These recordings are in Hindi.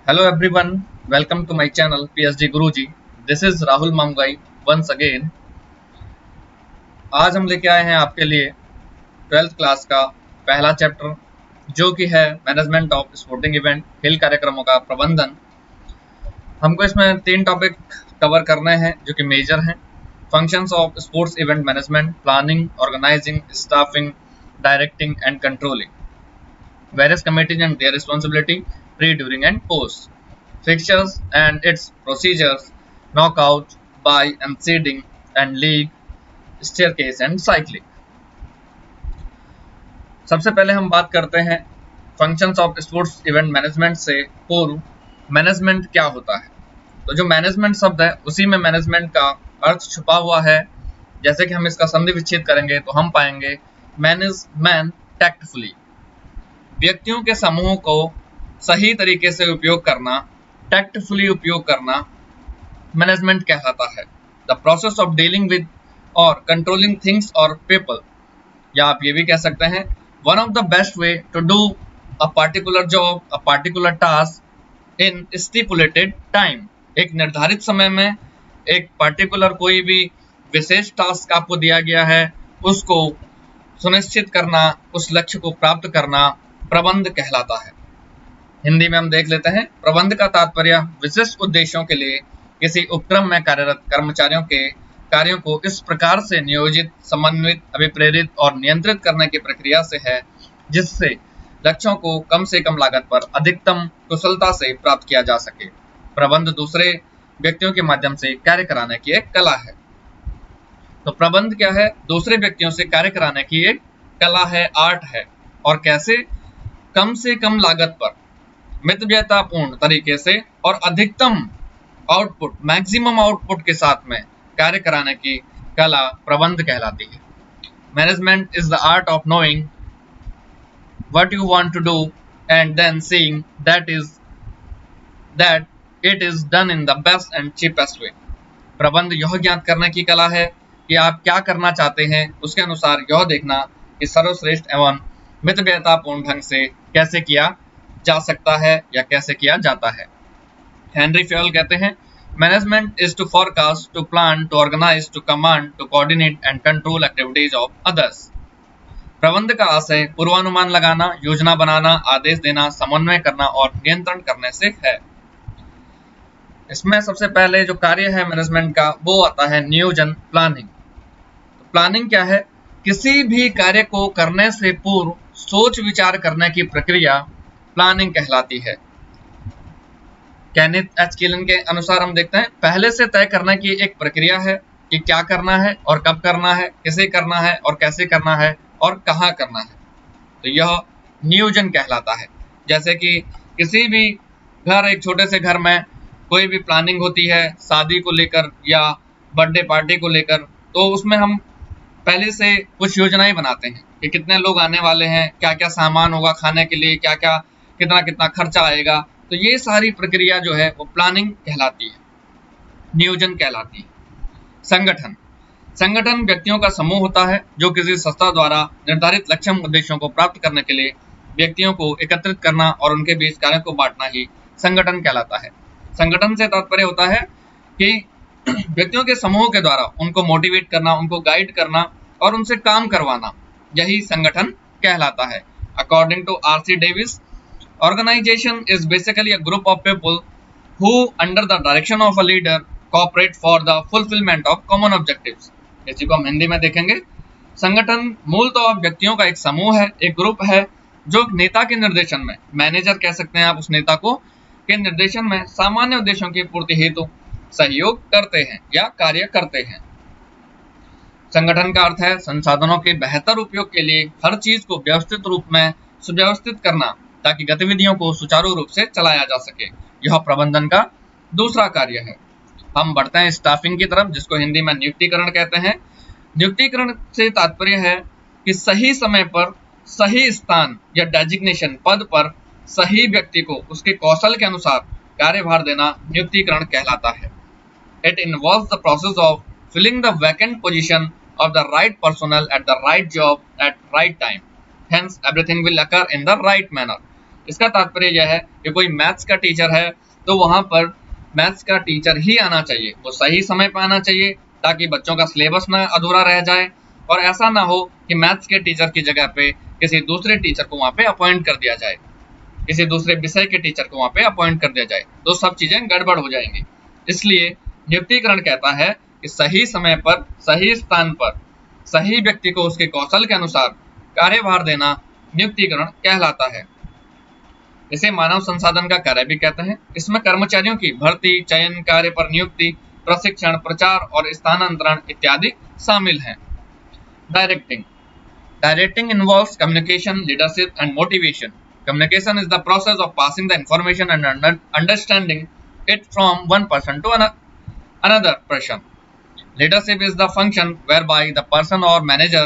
Hello everyone, welcome to my channel PhD Guruji. This is Rahul Mamgai once again. आज हम लेके आए हैं आपके लिए 12th क्लास का पहला चैप्टर जो कि है मैनेजमेंट ऑफ स्पोर्टिंग इवेंट, खेल कार्यक्रमों का प्रबंधन। हमको इसमें 3 टॉपिक कवर करने हैं जो कि मेजर हैं। Functions of sports event management, planning, organising, staffing, directing and controlling, various committees and their responsibility, pre, during and post, fixtures and its procedures, knockout, bye and seeding and league, staircase and cycling। सबसे पहले हम बात करते हैं functions of sports event management से पूर्व मैनेजमेंट क्या होता है। तो जो मैनेजमेंट शब्द है उसी में मैनेजमेंट का अर्थ छुपा हुआ है। जैसे कि हम इसका संधि विच्छेद करेंगे तो हम पाएंगे मैनेज मैन टैक्टफुली, व्यक्तियों के समूह को सही तरीके से उपयोग करना, टैक्टफुली उपयोग करना मैनेजमेंट कहलाता है। The process of dealing with और कंट्रोलिंग थिंग्स और पीपल, या आप ये भी कह सकते हैं one of the best way to do a particular job, a particular task in stipulated time. एक निर्धारित समय में एक पार्टिकुलर कोई भी विशेष टास्क आपको दिया गया है, उसको सुनिश्चित करना, उस लक्ष्य को प्राप्त करना प्रबंध कहलाता है। हिंदी में हम देख लेते हैं, प्रबंध का तात्पर्य विशिष्ट उद्देश्यों के लिए किसी उपक्रम में कार्यरत कर्मचारियों के कार्यों को इस प्रकार से नियोजित, समन्वित, अभिप्रेरित और नियंत्रित करने की प्रक्रिया से है जिससे लक्ष्यों को कम से कम लागत पर अधिकतम कुशलता से प्राप्त किया जा सके। प्रबंध दूसरे व्यक्तियों के माध्यम से कार्य कराने की एक कला है। तो प्रबंध क्या है? दूसरे व्यक्तियों से कार्य कराने की एक कला है, आर्ट है। और कैसे? कम से कम लागत पर, मितव्ययतापूर्ण तरीके से और अधिकतम आउटपुट, मैक्सिमम आउटपुट के साथ में कार्य कराने की कला प्रबंध कहलाती है। Management is the art of knowing what you want to do and then seeing that it is done in the best and cheapest way. प्रबंध यह ज्ञात करने की कला है कि आप क्या करना चाहते हैं, उसके अनुसार यह देखना कि सर्वश्रेष्ठ एवं मितव्ययतापूर्ण ढंग से कैसे किया जा सकता है या कैसे किया जाता है। हेनरी फ्योल कहते हैं, management is to forecast, to plan, to organise, to command, to coordinate and control activities of others. प्रबंध का आशय पूर्वानुमान लगाना, योजना बनाना, आदेश देना, समन्वय करना और नियंत्रण करने से है। इसमें सबसे पहले जो कार्य है मैनेजमेंट का वो आता है नियोजन, प्लानिंग। तो प्लानिंग क्या है? किसी भी कार्य को करने से पूर्व सोच विचार करने की प्रक्रिया प्लानिंग कहलाती है। केनेथ एच किलन के अनुसार हम देखते हैं, पहले से तय करने की एक प्रक्रिया है कि क्या करना है और कब करना है, किसे करना है और कैसे करना है और कहाँ करना है। तो यह नियोजन कहलाता है। जैसे कि किसी भी घर, एक छोटे से घर में कोई भी प्लानिंग होती है शादी को लेकर या बर्थडे पार्टी को लेकर, तो उसमें हम पहले से कुछ योजनाएं बनाते हैं कि कितने लोग आने वाले हैं, क्या क्या सामान होगा खाने के लिए, क्या क्या कितना कितना खर्चा आएगा। तो ये सारी प्रक्रिया जो है वो प्लानिंग कहलाती है, नियोजन कहलाती है। संगठन, संगठन व्यक्तियों का समूह होता है जो किसी संस्था द्वारा निर्धारित लक्ष्य उद्देश्यों को प्राप्त करने के लिए व्यक्तियों को एकत्रित करना और उनके बीच कार्यों को बांटना ही संगठन कहलाता है। संगठन से तात्पर्य होता है कि व्यक्तियों के समूह के द्वारा उनको मोटिवेट करना, उनको गाइड करना और उनसे काम करवाना, यही संगठन कहलाता है। According to RC. Davis, organization is basically a group of people who under the direction of a leader cooperate for the fulfillment of common objectives। इसी को हम हिंदी में देखेंगे, संगठन मूलतः व्यक्तियों का एक समूह है, एक ग्रुप है जो नेता के निर्देशन में, मैनेजर कह सकते हैं आप उस नेता को, के निर्देशन में सामान्य उद्देश्यों की पूर्ति हेतु सहयोग करते हैं या कार्य करते हैं। संगठन का अर्थ है संसाधनों के बेहतर उपयोग के लिए हर चीज को व्यवस्थित रूप में सुव्यवस्थित करना ताकि गतिविधियों को सुचारू रूप से चलाया जा सके। यह प्रबंधन का दूसरा कार्य है। हम बढ़ते हैं स्टाफिंग की तरफ, जिसको हिंदी में नियुक्तिकरण कहते हैं। नियुक्तिकरण से तात्पर्य है कि सही समय पर, सही स्थान या डेजिग्नेशन पद पर सही व्यक्ति को उसके कौशल के अनुसार कार्यभार देना नियुक्तिकरण कहलाता है। It involves the process of filling the vacant position of the right personnel at the right job at right time. Hence, everything will occur in the right manner. इसका तात्पर्य यह है कि कोई मैथ्स का टीचर है तो वहां पर मैथ्स का टीचर ही आना चाहिए, वो सही समय पर आना चाहिए ताकि बच्चों का सिलेबस ना अधूरा रह जाए, और ऐसा ना हो कि मैथ्स के टीचर की जगह पे किसी दूसरे टीचर को वहां पे अपॉइंट कर दिया जाए, किसी दूसरे विषय के टीचर को वहां पे अपॉइंट कर दिया जाए, तो सब चीजें गड़बड़ हो जाएंगी। इसलिए नियुक्तिकरण कहता है कि सही समय पर सही स्थान पर सही व्यक्ति को उसके कौशल के अनुसार कार्यभार देना नियुक्तिकरण कहलाता है। इसे मानव संसाधन का कार्य भी कहते हैं। इसमें कर्मचारियों की भर्ती, चयन, कार्य पर नियुक्ति, प्रशिक्षण, प्रचार और स्थानांतरण इत्यादि शामिल हैं। Directing involves communication, leadership and motivation. Communication is the process of passing the information and understanding it from one person to another person. Leadership is the function whereby the person or manager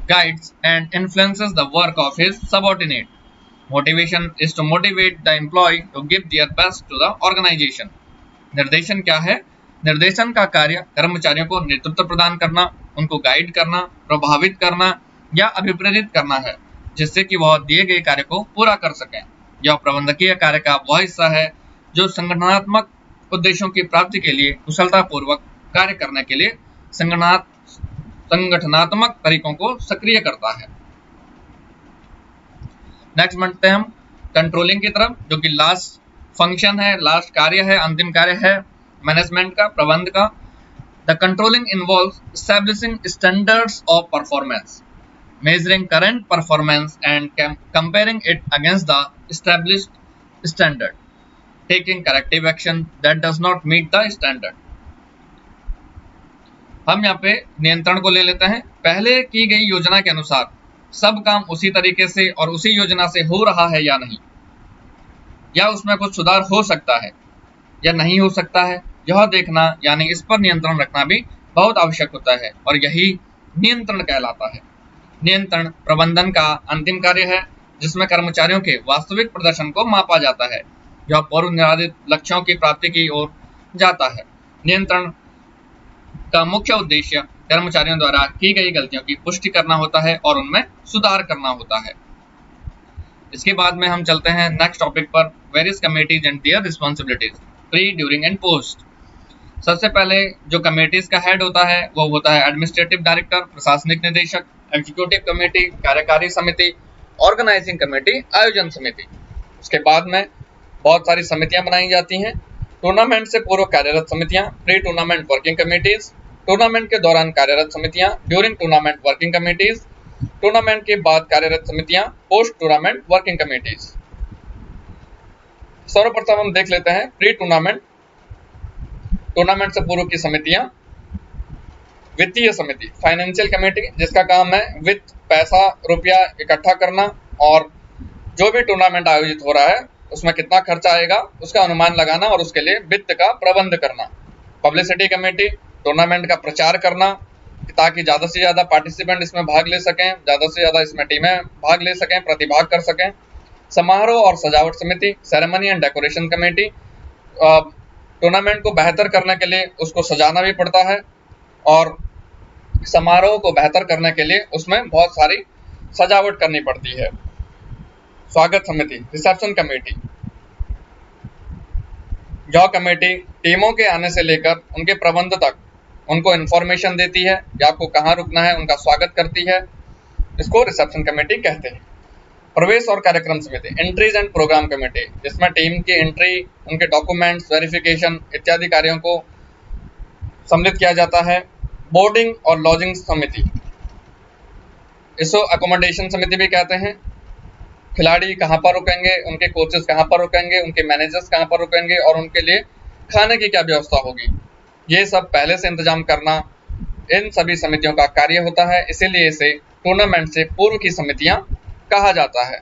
guides and influences the work of his subordinate. Motivation is to motivate the employee to give their best to the organization. निर्देशन क्या है? निर्देशन का कार्य कर्मचारियों को नेतृत्व प्रदान करना, उनको गाइड करना, प्रभावित करना या अभिप्रेरित करना है, जिससे कि वह दिए गए कार्य को पूरा कर सकें। यह प्रबंधकीय कार्य का वह हिस्सा है जो संगठनात्मक उद्देश्यों की प्राप्ति के लिए कुशलतापूर्वक कार्य करने के लिए संगठनात्मक तरीकों को सक्रिय करता है। नेक्स्ट बढ़ते हैं हम कंट्रोलिंग की तरफ, जो कि लास्ट फंक्शन है, लास्ट कार्य है, अंतिम कार्य है मैनेजमेंट का, प्रबंध का। The controlling involves establishing standards of performance, measuring current performance and comparing it against the established standard, taking corrective action that does not meet the standard. हम यहाँ पे नियंत्रण को ले लेते हैं। पहले की गई योजना के अनुसार सब काम उसी तरीके से और उसी योजना से हो रहा है या नहीं, या उसमें कुछ सुधार हो सकता है या नहीं हो सकता है, यह देखना यानी इस पर नियंत्रण रखना भी बहुत आवश्यक होता है, और यही नियंत्रण कहलाता है। नियंत्रण प्रबंधन का अंतिम कार्य है, जिसमें कर्मचारियों के वास्तविक प्रदर्शन को मापा जाता है। यह पूर्व निर्धारित लक्ष्यों की प्राप्ति की ओर जाता है। नियंत्रण का मुख्य उद्देश्य कर्मचारियों द्वारा की गई गलतियों की पुष्टि करना होता है और उनमें सुधार करना होता है। इसके बाद में हम चलते हैं नेक्स्ट टॉपिक पर, various committees and there responsibilities, pre, during and post. सबसे पहले जो कमेटीज का हेड होता है वो होता है एडमिनिस्ट्रेटिव डायरेक्टर, प्रशासनिक निदेशक, एग्जीक्यूटिव कमेटी, कार्यकारी समिति, ऑर्गेनाइजिंग कमेटी, आयोजन समिति। उसके बाद में बहुत सारी समितियां बनाई जाती हैं। टूर्नामेंट से पूर्व कार्यरत समितियां, pre tournament working committees, tournament के दौरान कार्यरत समितियां, during tournament working committees, tournament के बाद कार्यरत समितियां, पोस्ट टूर्नामेंट वर्किंग कमेटीज। सर्वप्रथम हम देख लेते हैं प्री टूर्नामेंट, टूर्नामेंट से पूर्व की समितियां। वित्तीय समिति, फाइनेंशियल कमेटी, जिसका काम है वित्त, पैसा, रुपया इकट्ठा करना और जो भी टूर्नामेंट आयोजित हो रहा है उसमें कितना खर्चा आएगा उसका अनुमान लगाना और उसके लिए वित्त का प्रबंध करना। पब्लिसिटी कमेटी, टूर्नामेंट का प्रचार करना ताकि ज़्यादा से ज़्यादा पार्टिसिपेंट इसमें भाग ले सकें, ज़्यादा से ज़्यादा इसमें टीमें भाग ले सकें, प्रतिभाग कर सकें। समारोह और सजावट समिति, ceremony and decoration committee, tournament को बेहतर करने के लिए उसको सजाना भी पड़ता है और समारोह को बेहतर करने के लिए उसमें बहुत सारी सजावट करनी पड़ती है। स्वागत समिति, रिसेप्शन कमेटी, यह कमेटी टीमों के आने से लेकर उनके प्रबंध तक उनको इन्फॉर्मेशन देती है कि आपको कहाँ रुकना है, उनका स्वागत करती है, इसको रिसेप्शन कमेटी कहते हैं। प्रवेश और कार्यक्रम समिति, एंट्रीज एंड प्रोग्राम कमेटी, जिसमें टीम की एंट्री, उनके डॉक्यूमेंट्स, वेरिफिकेशन इत्यादि कार्यों को सम्मिलित किया जाता है। बोर्डिंग और लॉजिंग समिति, इसको अकोमोडेशन समिति भी कहते हैं। खिलाड़ी कहाँ पर रुकेंगे, उनके कोचेस कहाँ पर रुकेंगे, उनके मैनेजर्स कहाँ पर रुकेंगे और उनके लिए खाने की क्या व्यवस्था होगी, ये सब पहले से इंतजाम करना इन सभी समितियों का कार्य होता है। इसीलिए इसे टूर्नामेंट से पूर्व की समितियां कहा जाता है।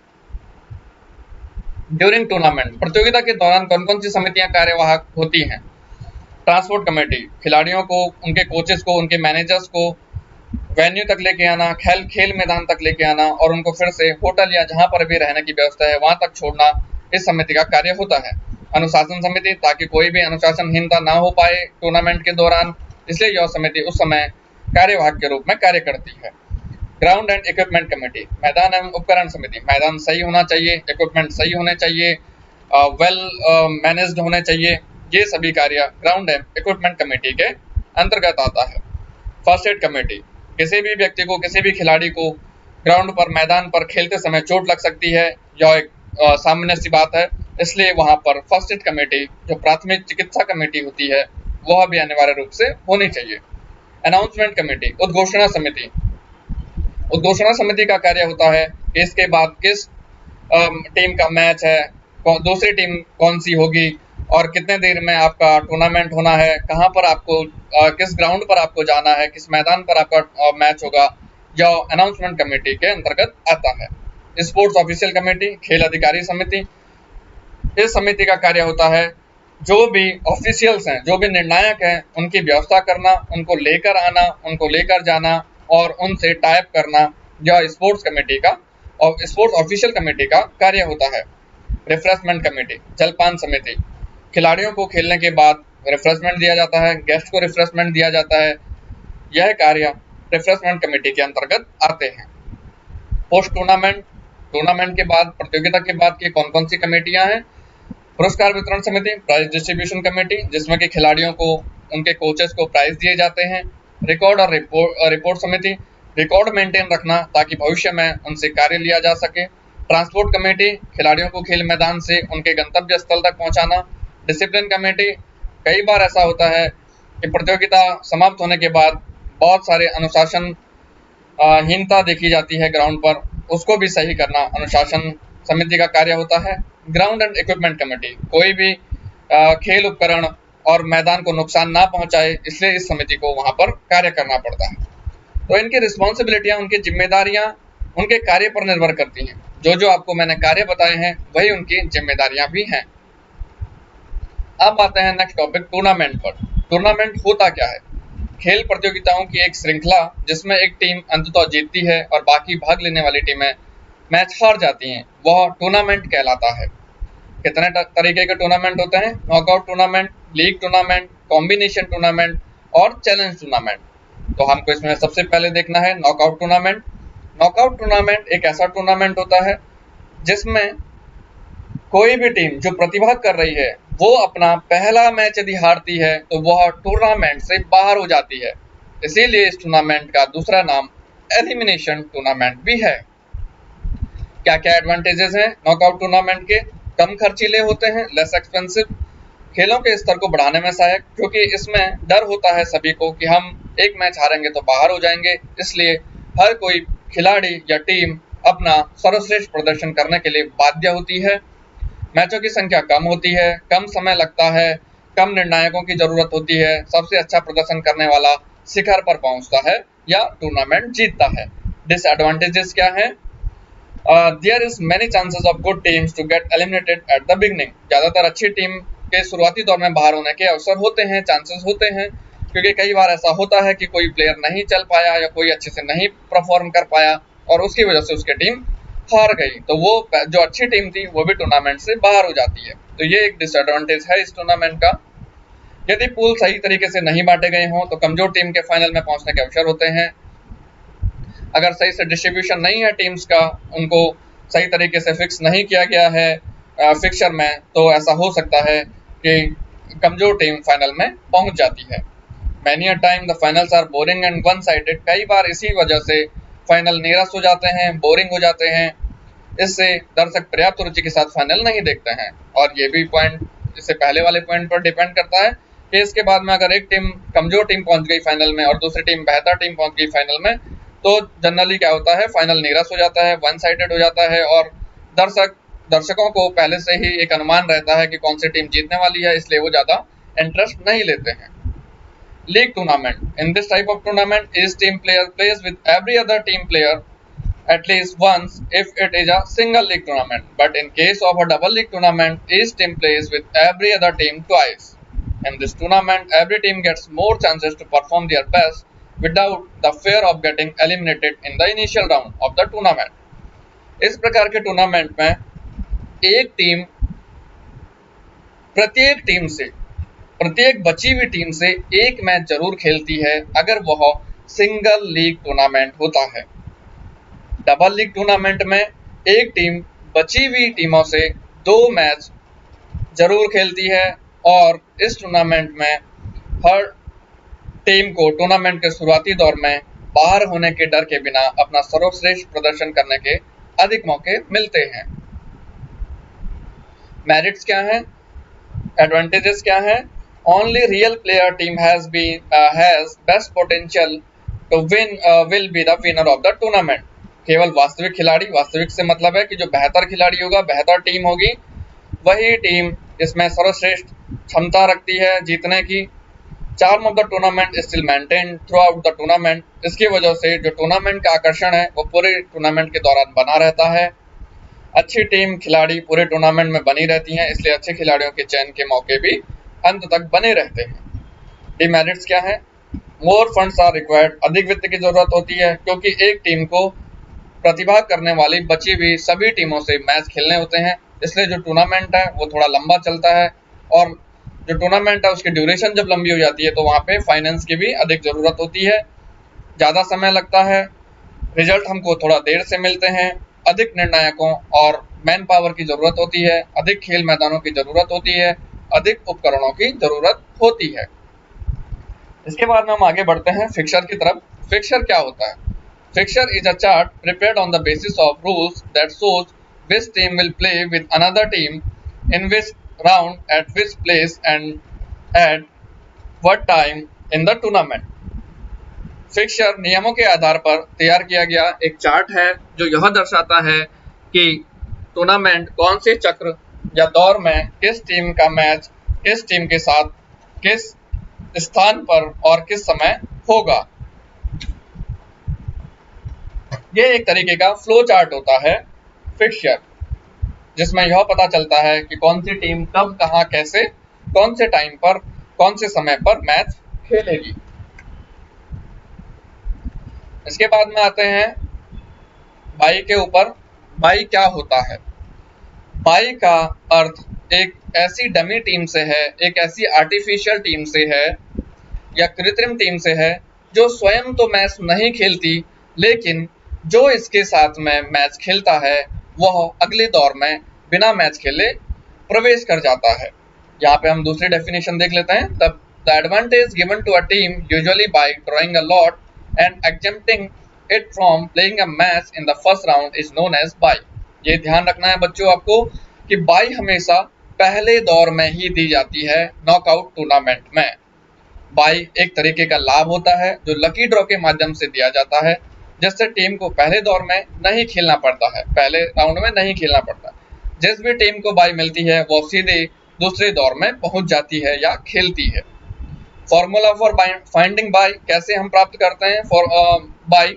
ड्यूरिंग टूर्नामेंट, प्रतियोगिता के दौरान कौन कौन सी समितियां कार्यवाहक होती हैं? ट्रांसपोर्ट कमेटी, खिलाड़ियों को, उनके कोचेस को, उनके मैनेजर्स को वेन्यू तक लेके आना, खेल मैदान तक लेके आना और उनको फिर से होटल या जहां पर भी रहने की व्यवस्था है वहां तक छोड़ना इस समिति का कार्य होता है। अनुशासन समिति, ताकि कोई भी अनुशासनहीनता ना हो पाए टूर्नामेंट के दौरान, इसलिए यह समिति उस समय कार्यवाहक के रूप में कार्य करती है। ग्राउंड एंड इक्विपमेंट कमेटी, मैदान एवं उपकरण समिति, मैदान सही होना चाहिए, इक्विपमेंट सही होने चाहिए, वेल मैनेज्ड होने चाहिए, ये सभी कार्य ग्राउंड एंड इक्विपमेंट कमेटी के अंतर्गत आता है। फर्स्ट एड कमेटी, किसी भी व्यक्ति को, किसी भी खिलाड़ी को ग्राउंड पर, मैदान पर खेलते समय चोट लग सकती है, यह एक सामान्य सी बात है, इसलिए वहां पर फर्स्ट एड कमेटी, जो प्राथमिक चिकित्सा कमेटी होती है, वह भी अनिवार्य रूप से होनी चाहिए। अनाउंसमेंट कमेटी, उद्घोषणा समिति, उद्घोषणा समिति का कार्य होता है कि इसके बाद किस टीम का मैच है, दूसरी टीम कौन सी होगी और कितने देर में आपका टूर्नामेंट होना है, कहां पर आपको, किस ग्राउंड पर आपको जाना है, किस मैदान पर आपका मैच होगा, यह अनाउंसमेंट कमेटी के अंतर्गत आता है। स्पोर्ट्स ऑफिशियल कमेटी, खेल अधिकारी समिति, इस समिति का कार्य होता है जो भी ऑफिशियल्स हैं, जो भी निर्णायक हैं, उनकी व्यवस्था करना, उनको लेकर आना, उनको लेकर जाना और उनसे टाइप करना, यह स्पोर्ट्स कमेटी का और स्पोर्ट्स ऑफिशियल कमेटी का कार्य होता है। रिफ्रेशमेंट कमेटी, जलपान समिति, खिलाड़ियों को खेलने के बाद रिफ्रेशमेंट दिया जाता है, गेस्ट को रिफ्रेशमेंट दिया जाता है, यह कार्य रिफ्रेशमेंट कमेटी के अंतर्गत आते हैं। पोस्ट टूर्नामेंट, टूर्नामेंट के बाद, प्रतियोगिता के बाद की कौन कौन सी कमेटियां हैं? पुरस्कार वितरण समिति, प्राइज डिस्ट्रीब्यूशन कमेटी, जिसमें कि खिलाड़ियों को, उनके कोचेस को प्राइज दिए जाते हैं। रिकॉर्ड और रिपोर्ट समिति, रिकॉर्ड मेंटेन रखना ताकि भविष्य में उनसे कार्य लिया जा सके। ट्रांसपोर्ट कमेटी, खिलाड़ियों को खेल मैदान से उनके गंतव्य स्थल तक पहुंचाना। डिसिप्लिन कमेटी, कई बार ऐसा होता है कि प्रतियोगिता समाप्त होने के बाद बहुत सारे अनुशासन हीनता देखी जाती है ग्राउंड पर, उसको भी सही करना अनुशासन समिति का कार्य होता है। ग्राउंड एंड इक्विपमेंट कमेटी, कोई भी खेल उपकरण और मैदान को नुकसान ना पहुंचाए, इसलिए इस समिति को वहां पर कार्य करना पड़ता है। तो इनकी रिस्पॉन्सिबिलिटियां, उनकी जिम्मेदारियां उनके कार्य पर निर्भर करती हैं। जो आपको मैंने कार्य बताए हैं वही उनकी जिम्मेदारियां भी हैं। अब आते हैं नेक्स्ट टॉपिक, टूर्नामेंट पर। टूर्नामेंट होता क्या है? खेल प्रतियोगिताओं की एक श्रृंखला जिसमें एक टीम अंततः जीतती है और बाकी भाग लेने वाली टीमें मैच हार जाती हैं, वह टूर्नामेंट कहलाता है। कितने तरीके के टूर्नामेंट होते हैं? Knockout tournament, league tournament, combination tournament और चैलेंज टूर्नामेंट। तो हमको इसमें सबसे पहले देखना है नॉकआउट टूर्नामेंट। नॉकआउट टूर्नामेंट एक ऐसा टूर्नामेंट होता है जिसमें कोई भी टीम जो प्रतिभाग कर रही है वो अपना पहला मैच यदि हारती है तो वह टूर्नामेंट से बाहर हो जाती है। इसीलिए इस टूर्नामेंट का दूसरा नाम एलिमिनेशन टूर्नामेंट भी है। क्या क्या एडवांटेजेस हैं नॉकआउट टूर्नामेंट के? कम खर्चीले होते हैं, लेस एक्सपेंसिव, खेलों के स्तर को बढ़ाने में सहायक, क्योंकि इसमें डर होता है सभी को कि हम एक मैच हारेंगे तो बाहर हो जाएंगे, इसलिए हर कोई खिलाड़ी या टीम अपना सर्वश्रेष्ठ प्रदर्शन करने के लिए बाध्य होती है। मैचों की संख्या कम होती है, कम समय लगता है, कम निर्णायकों की जरूरत होती है, सबसे अच्छा प्रदर्शन करने वाला शिखर पर पहुंचता है या टूर्नामेंट जीतता है। डिसएडवांटेजेस क्या हैं? There is many chances of good teams to get eliminated at the beginning. ज्यादातर अच्छी टीम के शुरुआती दौर में बाहर होने के अवसर होते हैं, चांसेस होते हैं, क्योंकि कई बार ऐसा होता है कि कोई प्लेयर नहीं चल पाया या कोई अच्छे से नहीं परफॉर्म कर पाया और उसकी वजह से उसकी टीम हार गई, तो वो जो अच्छी टीम थी वो भी टूर्नामेंट से बाहर हो जाती है। तो ये एक डिसएडवांटेज है इस टूर्नामेंट का। यदि पूल सही तरीके से नहीं बांटे गए हों तो कमजोर टीम के फाइनल में पहुंचने के अवसर होते हैं। अगर सही से डिस्ट्रीब्यूशन नहीं है टीम्स का, उनको सही तरीके से फिक्स नहीं किया गया है फिक्सचर में, तो ऐसा हो सकता है कि कमजोर टीम फाइनल में पहुंच जाती है। Many a time the finals are boring and one sided. कई बार इसी वजह से फाइनल नीरस हो जाते हैं, बोरिंग हो जाते हैं, इससे दर्शक पर्याप्त रुचि के साथ फाइनल नहीं देखते हैं। और ये भी पॉइंट इससे पहले वाले पॉइंट पर डिपेंड करता है कि इसके बाद में अगर एक टीम, कमजोर टीम पहुंच गई फाइनल में और दूसरी टीम बेहतर टीम पहुंच गई फाइनल में, तो जनरली क्या होता है, फाइनल नीरस हो जाता है, वन साइडेड हो जाता है और दर्शकों को पहले से ही एक अनुमान रहता है कि कौन सी टीम जीतने वाली है, इसलिए वो ज्यादा इंटरेस्ट नहीं लेते हैं। League tournament. In this type of tournament, each team player plays with every other team player at least once if it is a single league tournament. But in case of a double league tournament, each team plays with every other team twice. In this tournament, every team gets more chances to perform their best without the fear of getting eliminated in the initial round of the tournament. इस प्रकार के टूर्नामेंट में एक टीम प्रत्येक बची हुई टीम से एक मैच जरूर खेलती है अगर वह सिंगल लीग टूर्नामेंट होता है। डबल लीग टूर्नामेंट में एक टीम बची हुई टीमों से 2 मैच जरूर खेलती है और इस टूर्नामेंट में हर टीम को टूर्नामेंट के शुरुआती दौर में बाहर होने के डर के बिना अपना सर्वश्रेष्ठ प्रदर्शन करने के अधिक मौके मिलते हैं। मेरिट्स क्या हैं? एडवांटेजेस क्या हैं? Only real player team has best potential to win will be the winner of the tournament. केवल वास्तविक खिलाड़ी, वास्तविक से मतलब है कि जो बेहतर खिलाड़ी होगा, बेहतर टीम होगी, वही टीम इसमें सर्वश्रेष्ठ क्षमता रखती है जीतने की। Charm of the tournament still maintain through out the tournament. इसकी वजह से जो टूर्नामेंट का आकर्षण है वो पूरे टूर्नामेंट के दौरान बना रहता है। अच्छी टीम, खिलाड़ी पूरे टूर्नामेंट में बनी रहती हैं, इसलिए अच्छे खिलाड़ियों के चयन के मौके भी अंत तक बने रहते हैं। डिमेरिट्स क्या है? More funds are required. अधिक वित्त की जरूरत होती है क्योंकि एक टीम को प्रतिभा करने वाली बची हुई सभी टीमों से मैच खेलने होते हैं, इसलिए जो टूर्नामेंट है वो थोड़ा लंबा चलता है और जो टूर्नामेंट है उसकी ड्यूरेशन जब लंबी हो जाती है तो वहाँ पे फाइनेंस की भी अधिक ज़रूरत होती है, ज़्यादा समय लगता है, रिजल्ट हमको थोड़ा देर से मिलते हैं, अधिक निर्णायकों और मैन पावर की ज़रूरत होती है, अधिक खेल मैदानों की ज़रूरत होती है, अधिक उपकरणों की ज़रूरत होती है। इसके बाद में हम आगे बढ़ते हैं फिक्सर की तरफ। फिक्सर क्या होता है? Fixer is a chart prepared on the basis of rules that shows which team will play with another team in which round at which place and at what time in the tournament। Fixer नियमों के आधार पर तैयार किया गया एक चार्ट है जो यह दर्शाता है कि टूर्नामेंट कौन से चक्र या दौर में किस टीम का मैच किस टीम के साथ किस स्थान पर और किस समय होगा। ये एक तरीके का फ्लो चार्ट होता है फिक्सर, जिसमें यह पता चलता है कि कौन सी टीम कब कहां कैसे कौन से टाइम पर कौन से समय पर मैच खेलेगी। इसके बाद में आते हैं बाई के ऊपर। बाई क्या होता है? बाई का अर्थ एक ऐसी डमी टीम से है, एक ऐसी आर्टिफिशियल टीम से है या कृत्रिम टीम से है जो स्वयं तो मैच नहीं खेलती, लेकिन जो इसके साथ में मैच खेलता है वह अगले दौर में बिना मैच खेले प्रवेश कर जाता है। यहाँ पे हम दूसरी डेफिनेशन देख लेते हैं। The advantage given to a team usually by drawing a lot and exempting it from playing a match in the first round is known as by. ये ध्यान रखना है बच्चों आपको कि बाई हमेशा पहले दौर में ही दी जाती है नॉकआउट टूर्नामेंट में। बाई एक तरीके का लाभ होता है जो लकी ड्रॉ के माध्यम से दिया जाता है, जिससे टीम को पहले दौर में नहीं खेलना पड़ता है, पहले राउंड में नहीं खेलना पड़ता। जिस भी टीम को बाई मिलती है वो सीधे दूसरे दौर में पहुंच जाती है या खेलती है। फॉर्मूला फॉर फाइंडिंग बाई, कैसे हम प्राप्त करते हैं for bye?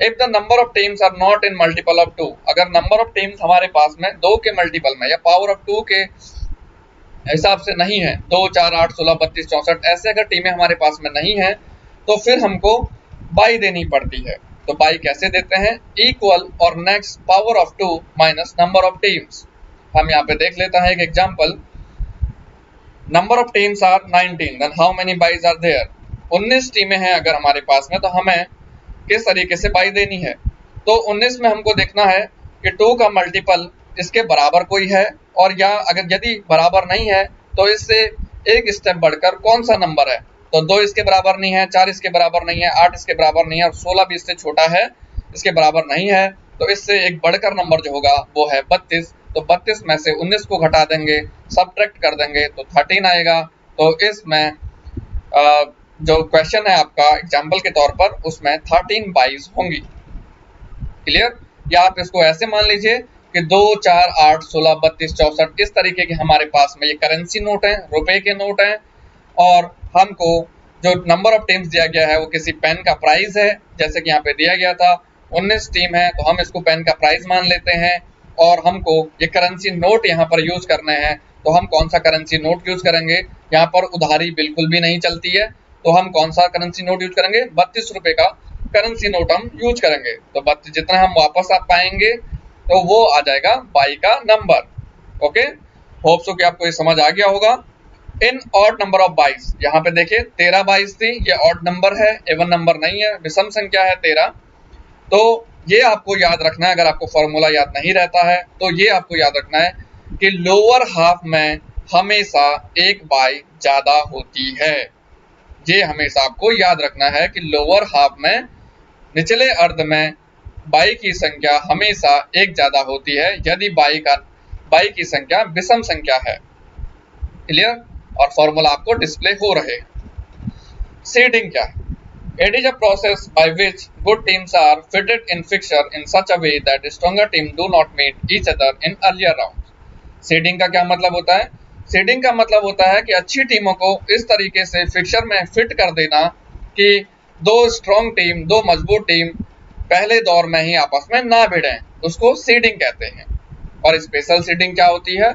If the number of teams are not in multiple of 2, अगर नंबर ऑफ टीम्स हमारे पास में 2 के मल्टीपल में या पावर ऑफ 2 के हिसाब से नहीं है, 2, 4, 8, 16, 32, 64 ऐसे अगर टीमें हमारे पास में नहीं है तो फिर हमको बाई देनी पड़ती है। तो बाई कैसे देते हैं? इक्वल और next power of 2 minus number of teams. हम यहाँ पे देख लेते हैं एक example. Number of teams are 19, then how many byes are there? 19 टीमें हैं अगर हमारे पास में, तो हमें किस तरीके से बाई देनी है? तो 19 में हमको देखना है कि 2 का मल्टीपल इसके बराबर कोई है, और या अगर यदि बराबर नहीं है तो इससे एक स्टेप बढ़कर कौन सा नंबर है। तो 2 इसके बराबर नहीं है, 4 इसके बराबर नहीं है, 8 इसके बराबर नहीं है और 16 भी इससे छोटा है, इसके बराबर नहीं है। तो इससे एक बढ़कर नंबर जो होगा वो है 32। तो 32 में से 19 को घटा देंगे, सब्ट्रैक्ट कर देंगे तो 13 आएगा। तो इसमें जो क्वेश्चन है आपका एग्जाम्पल के तौर पर, उसमें 13 बाइज होंगी। क्लियर? या आप इसको ऐसे मान लीजिए कि 2, 4, 8, 16, 32, 64 इस तरीके के हमारे पास में ये करेंसी नोट हैं, रुपए के नोट हैं, और हमको जो नंबर ऑफ टीम्स दिया गया है वो किसी पेन का प्राइस है। जैसे कि यहाँ पे दिया गया था 19 टीम है, तो हम इसको पेन का प्राइस मान लेते हैं और हमको ये करेंसी नोट यहाँ पर यूज करने हैं। तो हम कौन सा करेंसी नोट यूज करेंगे? यहाँ पर उधारी बिल्कुल भी नहीं चलती है, तो हम कौन सा करेंसी नोट यूज करेंगे? 32 रुपए का करेंसी नोट हम यूज करेंगे। तो 32 जितना हम वापस आ पाएंगे तो वो आ जाएगा बाई का नंबर। ओके, होप सो कि आपको ये समझ आ गया होगा। इन ऑड नंबर ऑफ बाइज, यहाँ पे देखिए 13 बाइज थी, ये ऑड नंबर है, इवन नंबर नहीं है, विषम संख्या है 13। तो ये आपको याद रखना है, अगर आपको फॉर्मूला याद नहीं रहता है तो ये आपको याद रखना है कि लोअर हाफ में हमेशा एक बाई ज्यादा होती है। ये हमेशा आपको याद रखना है कि लोअर हाफ में, निचले अर्ध में बाई की संख्या हमेशा एक ज्यादा होती है यदि बाई की संख्या विषम संख्या है। क्लियर? और फॉर्मूला आपको डिस्प्ले हो रहे हैं। सीडिंग क्या है? It is a process by which good teams are fitted in fixture in such a way that stronger teams do not meet each other in earlier rounds. Seeding का क्या मतलब होता है? सीडिंग का मतलब होता है कि अच्छी टीमों को इस तरीके से फिक्सर में फिट कर देना कि दो स्ट्रॉन्ग टीम, दो मजबूत टीम पहले दौर में ही आपस में ना भिड़ें, उसको सीडिंग कहते हैं। और स्पेशल सीडिंग क्या होती है?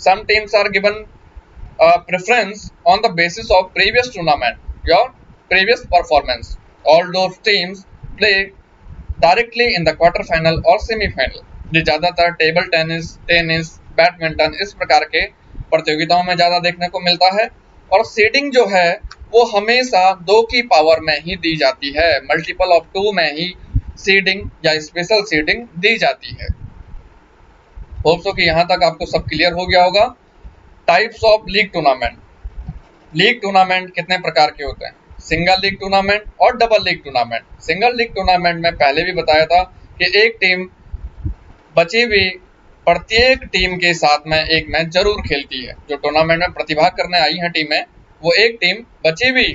Some teams are given preference on the basis of previous tournament, your previous performance. All those teams play directly in the quarter final or semi final. ये ज्यादातर टेबल टेनिस, बैडमिंटन इस प्रकार के प्रतियोगिताओं में ज्यादा देखने को मिलता है। और सीडिंग जो है वो हमेशा 2 की पावर में ही दी जाती है, मल्टीपल ऑफ 2 में ही सीडिंग या स्पेशल सीडिंग दी जाती है। होप सो कि यहाँ तक आपको सब क्लियर हो गया होगा। Types of league tournament. League tournament कितने प्रकार के होते हैं? सिंगल लीग टूर्नामेंट और double league tournament. Single league tournament में पहले भी बताया था कि एक टीम बची हुई प्रत्येक टीम के साथ में एक मैच जरूर खेलती है। जो टूर्नामेंट में प्रतिभाग करने आई हैं टीमें, वो एक टीम बची हुई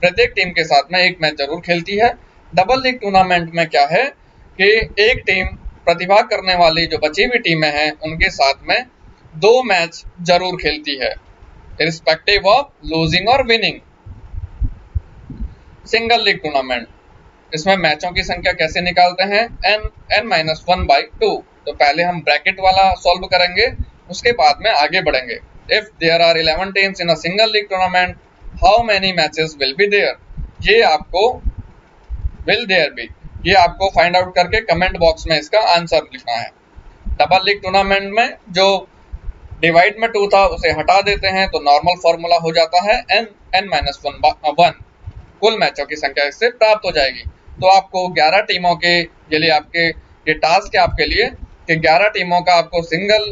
प्रत्येक टीम के साथ में एक मैच जरूर खेलती है। डबल लीग टूर्नामेंट में क्या है कि एक टीम प्रतिभाग करने वाली जो बची हुई टीमें हैं उनके साथ में 2 मैच जरूर खेलती है, रिस्पेक्टिव ऑफ लूजिंग और विनिंग। सिंगल लीग टूर्नामेंट, इसमें मैचों की संख्या कैसे निकालते हैं? n-1/2। तो पहले हम ब्रैकेट वाला सॉल्व करेंगे, उसके बाद में आगे बढ़ेंगे। If there are 11 teams in a single league tournament, how many matches will be there? ये आपको ये आपको फाइंड आउट करके कमेंट बॉक्स में इसका आंसर लिखना है। डबल लीग टूर्नामेंट में जो डिवाइड में 2 था उसे हटा देते हैं तो नॉर्मल फॉर्मूला हो जाता है n-1। कुल मैचों की संख्या इससे प्राप्त हो जाएगी। तो आपको 11 टीमों के लिए आपके ये टास्क है आपके लिए कि 11 टीमों का आपको सिंगल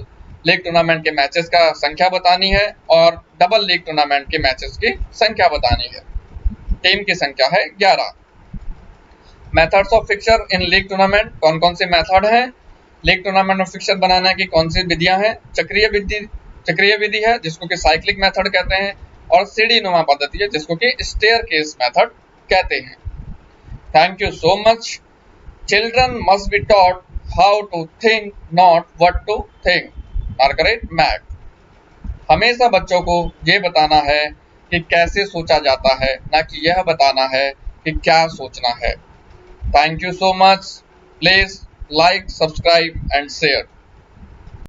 लीग टूर्नामेंट के मैचेस का संख्या बतानी है और डबल लीग टूर्नामेंट के मैचेस की संख्या बतानी है। टीम की संख्या है 11। Methods of fixer in league tournament, कौन कौन से मेथड हैं? लीग टूर्नामेंट में फिक्सर बनाने की कौन सी विधियां हैं? चक्रीय विधि है जिसको कि साइक्लिक मेथड कहते हैं, और सीढ़ी नुमा पद्धति है जिसको कि स्टेयरकेस मेथड कहते हैं। Thank you so much. Children must be taught how to think, not what to think. Margaret Mead. हमेशा बच्चों को ये बताना है कि कैसे सोचा जाता है, ना कि यह बताना है कि क्या सोचना है। Thank you so much. Please like, subscribe and share.